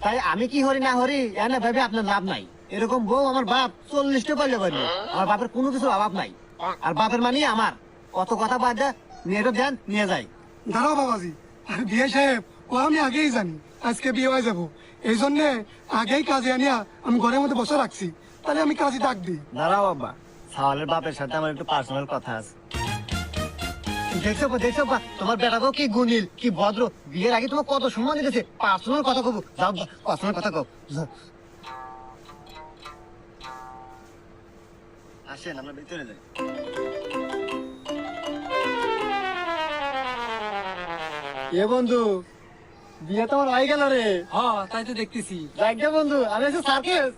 তাই আমি কি হরি না হরি এনে ভাবে আপনার লাভ নাই। এরকম বউ আমার বাপ 40টা পাইলে পারলো। আমার বাপের কোনো কিছু অভাব নাই, আর বাপের মানে আমার। কত কথা বাদ দেয়, মেয়েটা দেন নিয়ে যায়। দাঁড়াও বাবাজি, আর বিয়ে সাহেব ও আমি আগেই জানি আজকে বিয়ে হয়ে যাবো, এই জন্য আগেই কাজে আনিয়া আমি ঘরের মধ্যে বসে রাখছি। তাহলে আমি কাজে ডাক দিই। দাঁড়াও বাবা, সাওয়ালের বাপের সাথে আমার একটু পার্সোনাল কথা আছে। দেখছো বা তোমার বেটাকেও কি গুণিল, কি ভদ্র, বিয়ের আগে তোমার কত সম্মান দিতেছে। পার্সোনাল কথা কব, যাও পার্সোনাল কথা কব। আসেন আমরা ভিতরে যাই। এ বন্ধু, বিয়ে তোমার হয়ে গেল রে। হ্যাঁ তাই তো দেখতেছি। দেখ বন্ধু, আমি আছি সার্কেস।